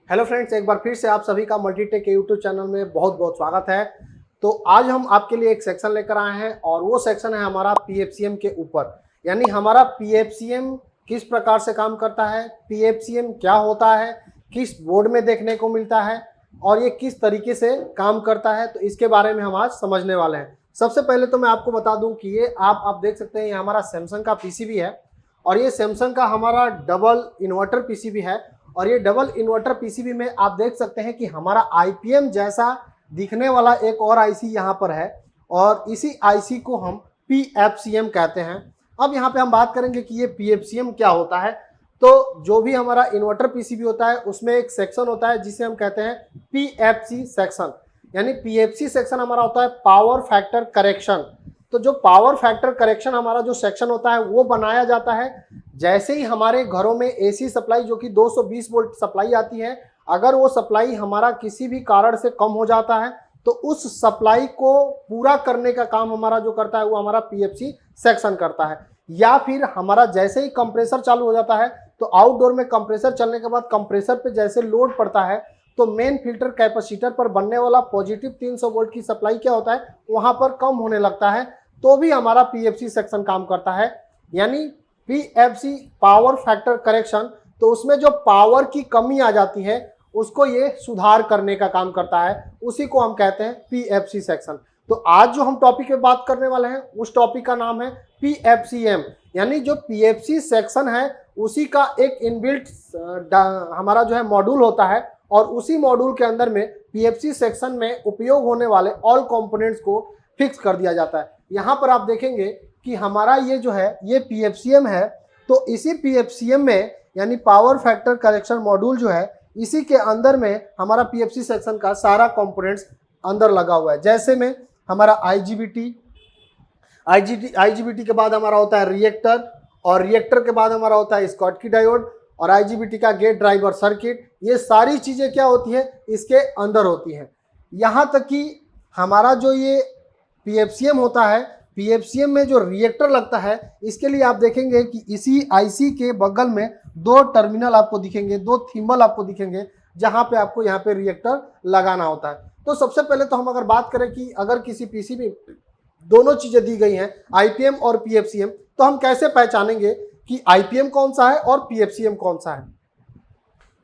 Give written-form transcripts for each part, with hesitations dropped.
Hello friends, एक बार फिर से आप सभी का मल्टीटेक के यूट्यूब चैनल में बहुत बहुत स्वागत है। तो आज हम आपके लिए एक सेक्शन लेकर आए हैं और वो सेक्शन है हमारा पीएफसीएम के ऊपर। यानी हमारा पीएफसीएम किस प्रकार से काम करता है, पीएफसीएम क्या होता है, किस बोर्ड में देखने को मिलता है और ये किस तरीके से काम करता है, तो इसके बारे में हम आज समझने वाले हैं। सबसे पहले तो मैं आपको बता दूं कि ये आप देख सकते हैं, ये हमारा सैमसंग का पीसीबी है और ये सैमसंग का हमारा डबल इन्वर्टर पीसीबी है। और ये डबल इन्वर्टर पीसीबी में आप देख सकते हैं कि हमारा आईपीएम जैसा दिखने वाला एक और आईसी यहाँ पर है और इसी आईसी को हम पीएफसीएम कहते हैं। अब यहाँ पे हम बात करेंगे कि ये पीएफसीएम क्या होता है। तो जो भी हमारा इन्वर्टर पीसीबी होता है उसमें एक सेक्शन होता है जिसे हम कहते हैं पीएफसी सेक्शन। यानी पीएफसी सेक्शन हमारा होता है पावर फैक्टर करेक्शन। तो जो पावर फैक्टर करेक्शन हमारा जो सेक्शन होता है वो बनाया जाता है जैसे ही हमारे घरों में एसी सप्लाई जो कि 220 वोल्ट सप्लाई आती है, अगर वो सप्लाई हमारा किसी भी कारण से कम हो जाता है तो उस सप्लाई को पूरा करने का काम हमारा जो करता है वो हमारा पीएफसी सेक्शन करता है। या फिर हमारा जैसे ही कंप्रेसर चालू हो जाता है तो आउटडोर में कंप्रेसर चलने के बाद कंप्रेसर पे जैसे लोड पड़ता है तो मेन फिल्टर कैपेसिटर पर बनने वाला पॉजिटिव 300 वोल्ट की सप्लाई क्या होता है वहां पर कम होने लगता है, तो भी हमारा पीएफसी सेक्शन काम करता है। यानी पीएफसी पावर फैक्टर करेक्शन, तो उसमें जो पावर की कमी आ जाती है उसको ये सुधार करने का काम करता है, उसी को हम कहते हैं पीएफसी सेक्शन। तो आज जो हम टॉपिक पे बात करने वाले हैं उस टॉपिक का नाम है पीएफसीएम। यानी जो पीएफसी सेक्शन है उसी का एक इनबिल्ट हमारा जो है मॉड्यूल होता है और उसी मॉड्यूल के अंदर में पीएफसी सेक्शन में उपयोग होने वाले ऑल कंपोनेंट्स को फिक्स कर दिया जाता है। यहाँ पर आप देखेंगे कि हमारा ये जो है ये पीएफसीएम है, तो इसी पीएफसीएम में यानी पावर फैक्टर करेक्शन मॉड्यूल जो है इसी के अंदर में हमारा पीएफसी सेक्शन का सारा कंपोनेंट्स अंदर लगा हुआ है। जैसे में हमारा आईजीबीटी के बाद हमारा होता है रिएक्टर और रिएक्टर के बाद हमारा होता है स्कॉटकी डायोड और आईजीबीटी का गेट ड्राइवर सर्किट। ये सारी चीज़ें क्या होती हैं इसके अंदर होती हैं। यहाँ तक कि हमारा जो ये पीएफसीएम होता है, पीएफसीएम में जो रिएक्टर लगता है इसके लिए आप देखेंगे कि इसी आईसी के बगल में दो टर्मिनल आपको दिखेंगे, दो थिम्बल आपको दिखेंगे जहाँ पे आपको यहाँ पे रिएक्टर लगाना होता है। तो सबसे पहले तो हम अगर बात करें कि अगर किसी पीसीबी दोनों चीज़ें दी गई हैं आईपीएम और पीएफसीएम, तो हम कैसे पहचानेंगे कि आईपीएम कौन सा है और पीएफसीएम कौन सा है।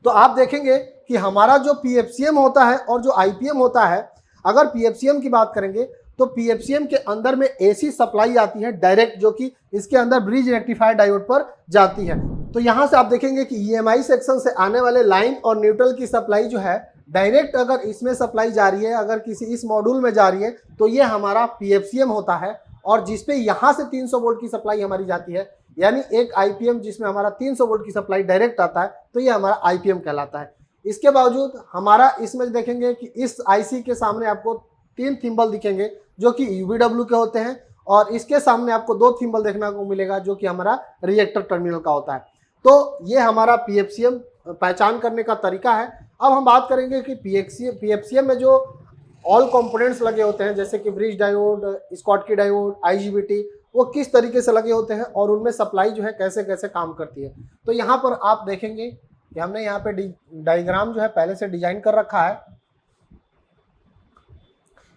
तो आप देखेंगे कि हमारा जो पीएफसीएम होता है और जो आईपीएम होता है, अगर पीएफसीएम की बात करेंगे तो पीएफसीएम के अंदर में एसी सप्लाई आती है डायरेक्ट, जो कि इसके अंदर ब्रिज रेक्टिफायर डायोड पर जाती है। तो यहाँ से आप देखेंगे कि ईएमआई सेक्शन से आने वाले लाइन और न्यूट्रल की सप्लाई जो है डायरेक्ट अगर इसमें सप्लाई जा रही है, अगर किसी इस मॉड्यूल में जा रही है तो ये हमारा पीएफसीएम होता है। और जिसपे यहाँ से 300 वोल्ट की सप्लाई हमारी जाती है, यानी एक आईपीएम जिसमें हमारा 300 वोल्ट की सप्लाई डायरेक्ट आता है, तो ये हमारा आईपीएम कहलाता है। इसके बावजूद हमारा इसमें देखेंगे कि इस आईसी के सामने आपको 3 थिम्बल दिखेंगे जो कि यूवीडब्ल्यू के होते हैं और इसके सामने आपको 2 थिम्बल देखने को मिलेगा जो कि हमारा रिएक्टर टर्मिनल का होता है। तो ये हमारा पीएफसीएम पहचान करने का तरीका है। अब हम बात करेंगे कि पीएफसीएम में जो ऑल कंपोनेंट्स लगे होते हैं जैसे कि bridge diode, Schottky diode, IGBT, वो किस तरीके से लगे होते हैं और उनमें सप्लाई जो है कैसे कैसे काम करती है। तो यहाँ पर आप देखेंगे कि हमने यहाँ पे डायग्राम जो है पहले से डिजाइन कर रखा है।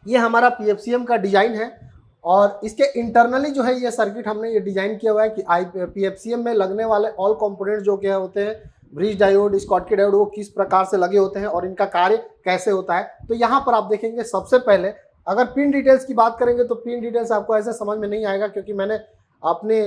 ये हमारा पीएफसीएम का डिजाइन है और इसके इंटरनली जो है ये सर्किट हमने ये डिजाइन किया हुआ है कि पीएफसीएम में लगने वाले ऑल कंपोनेंट्स जो क्या होते हैं, ब्रिज डायोड, स्कॉटकी डायोड, वो किस प्रकार से लगे होते हैं और इनका कार्य कैसे होता है। तो यहाँ पर आप देखेंगे सबसे पहले अगर पिन डिटेल्स की बात करेंगे तो पिन डिटेल्स आपको ऐसे समझ में नहीं आएगा क्योंकि मैंने अपने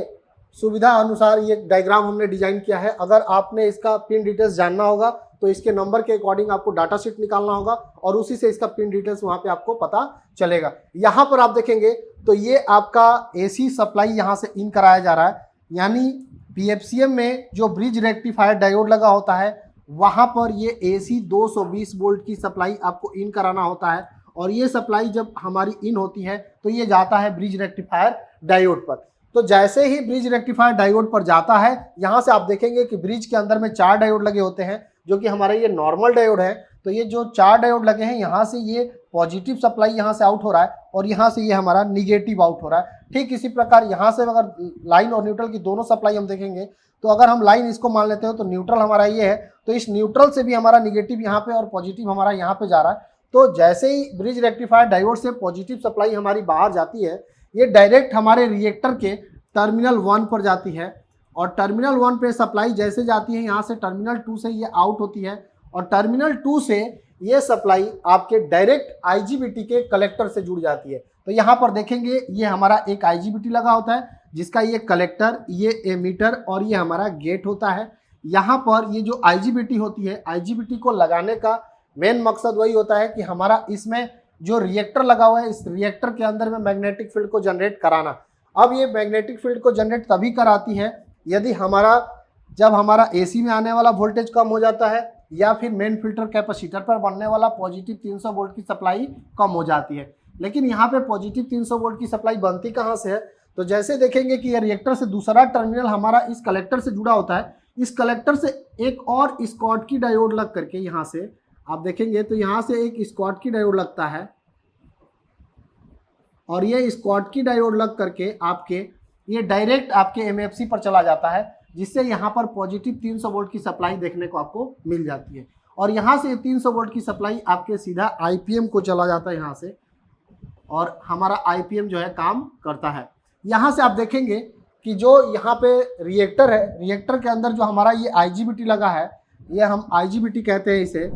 सुविधा अनुसार ये डायग्राम हमने डिजाइन किया है। अगर आपने इसका पिन डिटेल्स जानना होगा तो इसके नंबर के अकॉर्डिंग आपको डाटा शीट निकालना होगा और उसी से इसका पिन डिटेल्स वहाँ पे आपको पता चलेगा। यहाँ पर आप देखेंगे तो ये आपका एसी सप्लाई यहाँ से इन कराया जा रहा है, यानी पीएफसीएम में जो ब्रिज रेक्टिफायर डायोड लगा होता है वहाँ पर ये एसी 220 वोल्ट की सप्लाई आपको इन कराना होता है और ये सप्लाई जब हमारी इन होती है तो ये जाता है ब्रिज रेक्टिफायर डायोड पर। तो जैसे ही ब्रिज रेक्टिफायर डायोड पर जाता है, यहाँ से आप देखेंगे कि ब्रिज के अंदर में 4 डायोड लगे होते हैं जो कि हमारा ये नॉर्मल डायोड है। तो ये जो 4 डायोड लगे हैं यहाँ से ये पॉजिटिव सप्लाई यहाँ से आउट हो रहा है और यहाँ से ये हमारा निगेटिव आउट हो रहा है। ठीक इसी प्रकार यहाँ से अगर लाइन और न्यूट्रल की दोनों सप्लाई हम देखेंगे तो अगर हम लाइन इसको मान लेते हो तो न्यूट्रल हमारा ये है, तो इस न्यूट्रल से भी हमारा निगेटिव यहाँ पे और पॉजिटिव हमारा यहाँ पे जा रहा है। तो जैसे ही ब्रिज रेक्टिफायर डायोड से पॉजिटिव सप्लाई हमारी बाहर जाती है, ये डायरेक्ट हमारे रिएक्टर के टर्मिनल 1 पर जाती है और टर्मिनल 1 पे सप्लाई जैसे जाती है यहाँ से टर्मिनल 2 से ये आउट होती है और टर्मिनल 2 से ये सप्लाई आपके डायरेक्ट आईजीबीटी के कलेक्टर से जुड़ जाती है। तो यहाँ पर देखेंगे ये हमारा एक आईजीबीटी लगा होता है जिसका ये कलेक्टर, ये एमीटर और ये हमारा गेट होता है। यहाँ पर ये जो आईजीबीटी होती है, आईजीबीटी को लगाने का मेन मकसद वही होता है कि हमारा इसमें जो रिएक्टर लगा हुआ है इस रिएक्टर के अंदर में मैग्नेटिक फील्ड को जनरेट कराना। अब ये मैग्नेटिक फील्ड को जनरेट तभी कराती है यदि जब हमारा एसी में आने वाला वोल्टेज कम हो जाता है या फिर मेन फिल्टर कैपेसिटर पर बनने वाला पॉजिटिव 300 वोल्ट की सप्लाई कम हो जाती है। लेकिन यहाँ पे पॉजिटिव 300 वोल्ट की सप्लाई बनती कहाँ से है, तो जैसे देखेंगे कि ये रिएक्टर से दूसरा टर्मिनल हमारा इस कलेक्टर से जुड़ा होता है। इस कलेक्टर से एक और स्कॉटकी डायोड लग करके यहाँ से आप देखेंगे तो यहाँ से एक स्कॉटकी डायोड लगता है और ये स्कॉटकी डायोड लग करके ये डायरेक्ट आपके एमएफसी पर चला जाता है, जिससे यहाँ पर पॉजिटिव 300 वोल्ट की सप्लाई देखने को आपको मिल जाती है। और यहाँ से 300 वोल्ट की सप्लाई आपके सीधा आईपीएम को चला जाता है यहाँ से और हमारा आईपीएम जो है काम करता है। यहाँ से आप देखेंगे कि जो यहाँ पे रिएक्टर है, रिएक्टर के अंदर जो हमारा ये आईजीबीटी लगा है, ये हम आईजीबीटी कहते हैं इसे,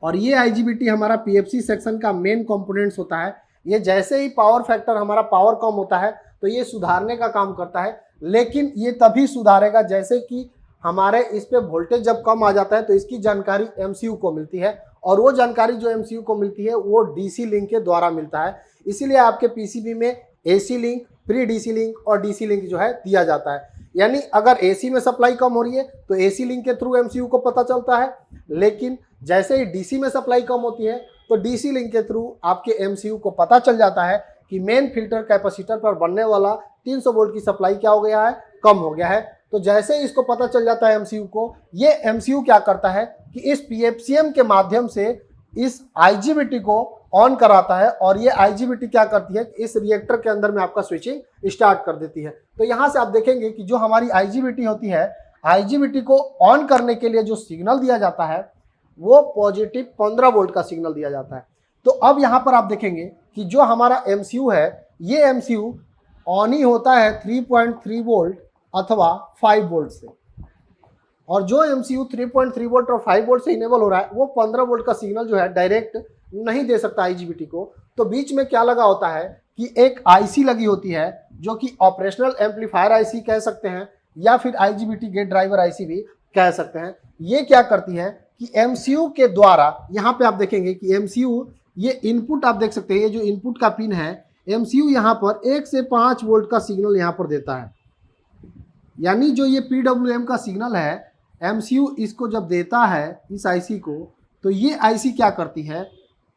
और ये आईजीबीटी हमारा पीएफसी सेक्शन का मेन कंपोनेंट्स होता है। ये जैसे ही पावर फैक्टर हमारा पावर कम होता है तो ये सुधारने का काम करता है, लेकिन ये तभी सुधारेगा जैसे कि हमारे इस पे वोल्टेज जब कम आ जाता है तो इसकी जानकारी एमसीयू को मिलती है और वो जानकारी जो एमसीयू को मिलती है वो डीसी लिंक के द्वारा मिलता है। इसीलिए आपके पीसीबी में AC link, pre DC link और डीसी लिंक जो है दिया जाता है। यानी अगर एसी में सप्लाई कम हो रही है तो एसी लिंक के थ्रू एमसीयू को पता चलता है, लेकिन जैसे ही डीसी में सप्लाई कम होती है तो डीसी लिंक के थ्रू आपके एमसीयू को पता चल जाता है कि मेन फिल्टर कैपेसिटर पर बनने वाला 300 वोल्ट की सप्लाई क्या हो गया है, कम हो गया है। तो जैसे ही इसको पता चल जाता है एमसीयू को, ये एमसीयू क्या करता है कि इस पीएफसीएम के माध्यम से इस आईजीबीटी को ऑन कराता है और ये आईजीबीटी क्या करती है, इस रिएक्टर के अंदर में आपका स्विचिंग स्टार्ट कर देती है। तो यहाँ से आप देखेंगे कि जो हमारी आईजीबीटी होती है, आईजीबीटी को ऑन करने के लिए जो सिग्नल दिया जाता है वो पॉजिटिव 15 वोल्ट का सिग्नल दिया जाता है। तो अब यहाँ पर आप देखेंगे कि जो हमारा एमसीयू है, ये एमसीयू ऑन ही होता है 3.3 वोल्ट अथवा 5 वोल्ट से, और जो एमसीयू 3.3 वोल्ट और 5 वोल्ट से इनेबल हो रहा है वो 15 वोल्ट का सिग्नल जो है डायरेक्ट नहीं दे सकता आईजीबीटी को। तो बीच में क्या लगा होता है कि एक आईसी लगी होती है जो कि ऑपरेशनल एम्पलीफायर आईसी कह सकते हैं या फिर आईजीबीटी गेट ड्राइवर आईसी भी कह सकते हैं। ये क्या करती है कि एमसीयू के द्वारा, यहाँ पे आप देखेंगे कि एमसीयू ये इनपुट आप देख सकते हैं, ये जो इनपुट का पिन है एमसीयू यहाँ पर 1 से 5 वोल्ट का सिग्नल यहाँ पर देता है। यानी जो ये पीडब्ल्यूएम का सिग्नल है, एमसीयू इसको जब देता है इस आईसी को, तो ये आईसी क्या करती है,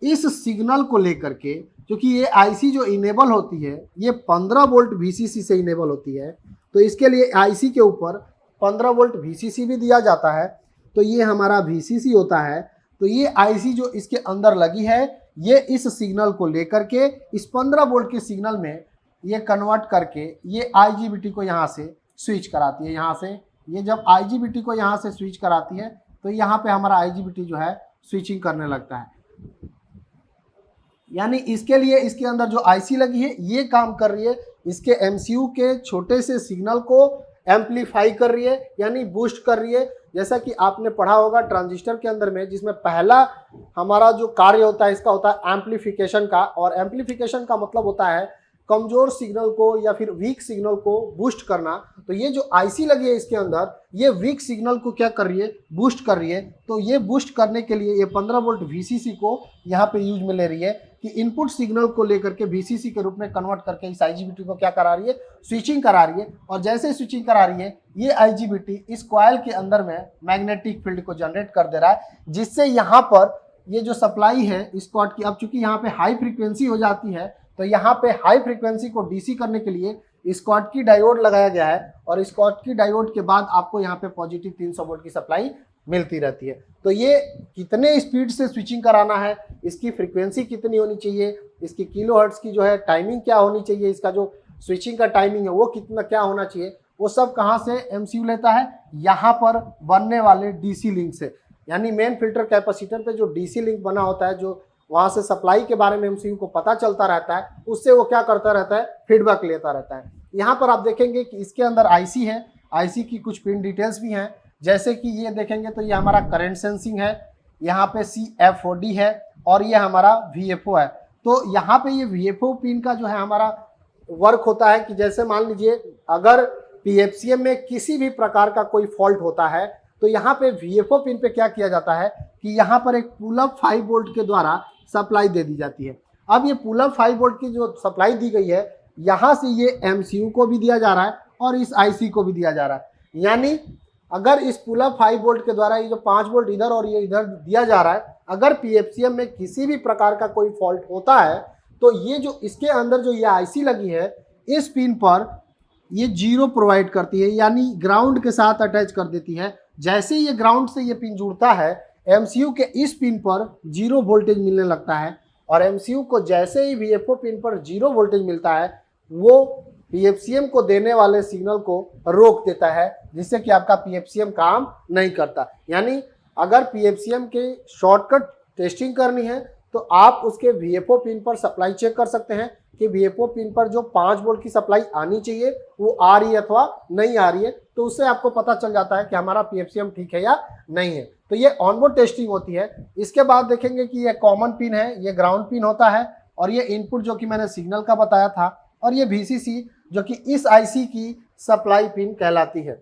इस सिग्नल को लेकर के, क्योंकि ये आईसी जो इनेबल होती है ये 15 वोल्ट वीसीसी से इनेबल होती है, तो इसके लिए आईसी के ऊपर 15 वोल्ट वीसीसी भी दिया जाता है। तो ये हमारा वीसीसी होता है। तो ये आईसी जो इसके अंदर लगी है ये इस सिग्नल को लेकर के इस 15 वोल्ट के सिग्नल में ये कन्वर्ट करके ये आईजीबीटी को यहाँ से स्विच कराती है। यहाँ से ये जब आईजीबीटी को यहाँ से स्विच कराती है तो यहाँ पे हमारा आईजीबीटी जो है स्विचिंग करने लगता है। यानी इसके लिए इसके अंदर जो आईसी लगी है ये काम कर रही है, इसके एमसीयू के छोटे से सिग्नल को एम्पलीफाई कर रही है, यानी बूस्ट कर रही है। जैसा कि आपने पढ़ा होगा ट्रांजिस्टर के अंदर में, जिसमें पहला हमारा जो कार्य होता है इसका होता है एम्पलीफिकेशन का, और एम्पलीफिकेशन का मतलब होता है कमजोर सिग्नल को या फिर वीक सिग्नल को बूस्ट करना। तो ये जो आईसी लगी है इसके अंदर ये वीक सिग्नल को क्या कर रही है, बूस्ट कर रही है। तो ये बूस्ट करने के लिए ये 15 वोल्ट वीसीसी को यहाँ पे यूज में ले रही है कि इनपुट सिग्नल को लेकर के वीसीसी के रूप में कन्वर्ट करके इस आईजीबीटी को क्या करा रही है, स्विचिंग करा रही है। और जैसे स्विचिंग करा रही है ये आईजीबीटी इस कॉइल के अंदर में मैग्नेटिक फील्ड को जनरेट कर दे रहा है, जिससे यहाँ पर ये जो सप्लाई है इस कॉर्ड की, अब चूंकि यहाँ पे हाई फ्रीक्वेंसी हो जाती है तो यहाँ पे हाई फ्रीक्वेंसी को डीसी करने के लिए स्कॉटकी डायोड लगाया गया है, और स्कॉटकी डायोड के बाद आपको यहाँ पे पॉजिटिव 300 वोल्ट की सप्लाई मिलती रहती है। तो ये कितने स्पीड से स्विचिंग कराना है, इसकी फ्रीक्वेंसी कितनी होनी चाहिए, इसकी किलोहर्ट्ज की जो है टाइमिंग क्या होनी चाहिए, इसका जो स्विचिंग का टाइमिंग है वो कितना क्या होना चाहिए, वो सब कहाँ से एमसीयू लेता है, यहाँ पर बनने वाले डीसी लिंक से। यानी मेन फिल्टर कैपेसिटर पे जो डीसी लिंक बना होता है, जो वहाँ से सप्लाई के बारे में एमसीयू को पता चलता रहता है, उससे वो क्या करता रहता है, फीडबैक लेता रहता है। यहाँ पर आप देखेंगे कि इसके अंदर आईसी है, आईसी की कुछ पिन डिटेल्स भी हैं, जैसे कि ये देखेंगे तो ये हमारा करंट सेंसिंग है, यहाँ पे CFOD है और ये हमारा VFO है। तो यहाँ पे ये VFO पिन का जो है हमारा वर्क होता है कि जैसे मान लीजिए अगर PFCM में किसी भी प्रकार का कोई फॉल्ट होता है तो यहाँ पे VFO पिन पे क्या किया जाता है कि यहाँ पर एक पुल अप 5 वोल्ट के द्वारा सप्लाई दे दी जाती है। अब ये पुल अप 5 वोल्ट की जो सप्लाई दी गई है, यहाँ से ये MCU को भी दिया जा रहा है और इस IC को भी दिया जा रहा है। यानी अगर इस पुल अप 5 वोल्ट के द्वारा ये जो 5 वोल्ट इधर और ये इधर दिया जा रहा है, अगर PFCM में किसी भी प्रकार का कोई फॉल्ट होता है तो ये जो इसके अंदर जो ये IC लगी है, इस पिन पर ये 0 प्रोवाइड करती है, यानी ग्राउंड के साथ अटैच कर देती है। जैसे ये ग्राउंड से ये पिन जुड़ता है, MCU के इस पिन पर 0 वोल्टेज मिलने लगता है और MCU को जैसे ही VFO पिन पर 0 वोल्टेज मिलता है, वो PFCM को देने वाले सिग्नल को रोक देता है, जिससे कि आपका PFCM काम नहीं करता। यानी अगर PFCM के शॉर्टकट टेस्टिंग करनी है तो आप उसके VFO पिन पर सप्लाई चेक कर सकते हैं कि VFO पिन पर जो 5 वोल्ट की सप्लाई आनी चाहिए वो आ रही है अथवा नहीं आ रही है, तो उससे आपको पता चल जाता है कि हमारा PFCM ठीक है या नहीं है। तो ये ऑनबोर्ड टेस्टिंग होती है। इसके बाद देखेंगे कि ये कॉमन पिन है, ये ग्राउंड पिन होता है और ये इनपुट जो कि मैंने सिग्नल का बताया था, और ये VCC जो कि इस IC की सप्लाई पिन कहलाती है।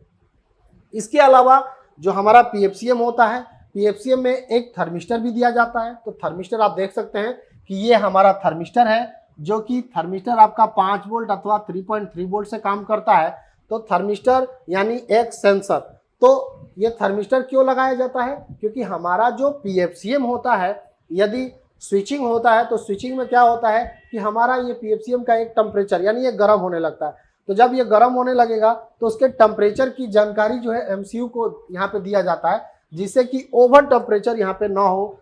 इसके अलावा जो हमारा PFCM होता है, PFCM में एक थर्मिस्टर भी दिया जाता है। तो थर्मिस्टर आप देख सकते हैं कि ये हमारा थर्मिस्टर है, जो कि थर्मिस्टर आपका 5 वोल्ट अथवा 3.3 वोल्ट से काम करता है। तो थर्मिस्टर यानी एक सेंसर। तो ये थर्मिस्टर क्यों लगाया जाता है, क्योंकि हमारा जो PFCM होता है, यदि स्विचिंग होता है तो स्विचिंग में क्या होता है कि हमारा ये PFCM का एक टेम्परेचर यानी ये गर्म होने लगता है। तो जब ये गर्म होने लगेगा तो उसके टेम्परेचर की जानकारी जो है MCU को यहाँ पे दिया जाता है, जिससे कि ओवर टेम्परेचर यहाँ पे ना हो।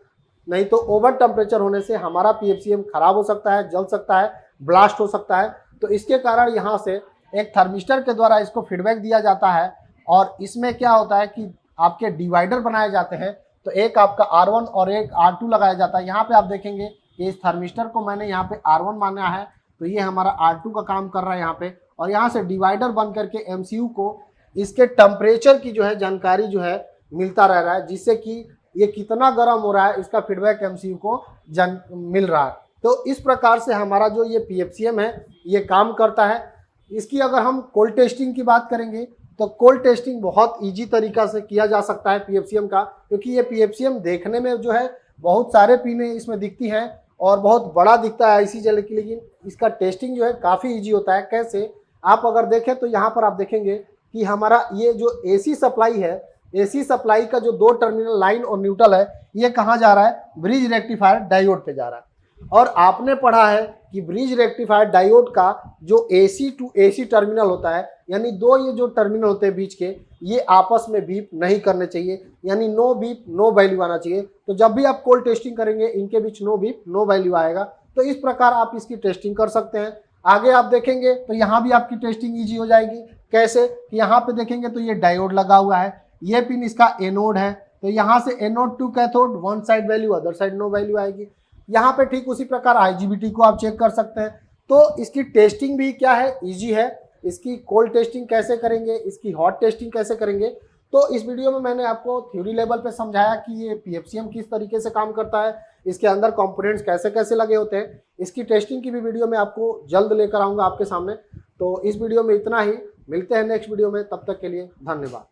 नहीं तो ओवर टेम्परेचर होने से हमारा PFCM खराब हो सकता है, जल सकता है, ब्लास्ट हो सकता है। तो इसके कारण यहाँ से एक थर्मिस्टर के द्वारा इसको फीडबैक दिया जाता है और इसमें क्या होता है कि आपके डिवाइडर बनाए जाते हैं। तो एक आपका R1 और एक R2 लगाया जाता है। यहाँ पे आप देखेंगे कि इस थर्मिस्टर को मैंने यहाँ पे R1 माना है, तो ये हमारा R2 का काम कर रहा है यहाँ पे, और यहाँ से डिवाइडर बन करके MCU को इसके टेम्परेचर की जो है जानकारी जो है मिलता रह रहा है, जिससे कि ये कितना गर्म हो रहा है इसका फीडबैक MCU को मिल रहा है। तो इस प्रकार से हमारा जो ये PFCM है ये काम करता है। इसकी अगर हम कोल्ड टेस्टिंग की बात करेंगे तो कोल्ड टेस्टिंग बहुत इजी तरीका से किया जा सकता है PFCM का, क्योंकि ये PFCM देखने में जो है बहुत सारे पिने इसमें दिखती हैं और बहुत बड़ा दिखता है IC जल की, लेकिन इसका टेस्टिंग जो है काफ़ी इजी होता है। कैसे, आप अगर देखें तो यहाँ पर आप देखेंगे कि हमारा ये जो AC सप्लाई है, AC सप्लाई का जो 2 टर्मिनल लाइन और न्यूट्रल है, ये कहाँ जा रहा है, ब्रिज रेक्टिफायर डायोड पे जा रहा है। और आपने पढ़ा है कि ब्रिज रेक्टिफायर डायोड का जो AC टू AC टर्मिनल होता है, यानी दो ये जो टर्मिनल होते हैं बीच के, ये आपस में बीप नहीं करने चाहिए, यानी नो बीप नो वैल्यू आना चाहिए। तो जब भी आप कोल्ड टेस्टिंग करेंगे इनके बीच नो बीप नो वैल्यू आएगा। तो इस प्रकार आप इसकी टेस्टिंग कर सकते हैं। आगे आप देखेंगे तो यहाँ भी आपकी टेस्टिंग ईजी हो जाएगी। कैसे कि यहाँ पे देखेंगे तो ये डायोड लगा हुआ है, ये पिन इसका एनोड है, तो यहाँ से anode to cathode, one side value other side no value आएगी। यहाँ पे ठीक उसी प्रकार IGBT को आप चेक कर सकते हैं। तो इसकी टेस्टिंग भी क्या है, इजी है। इसकी कोल्ड टेस्टिंग कैसे करेंगे, इसकी हॉट टेस्टिंग कैसे करेंगे, तो इस वीडियो में मैंने आपको थ्योरी लेवल पे समझाया कि ये PFCM किस तरीके से काम करता है, इसके अंदर कंपोनेंट्स कैसे कैसे लगे होते हैं। इसकी टेस्टिंग की भी वीडियो मैं आपको जल्द लेकर आऊँगा आपके सामने। तो इस वीडियो में इतना ही, मिलते हैं नेक्स्ट वीडियो में, तब तक के लिए धन्यवाद।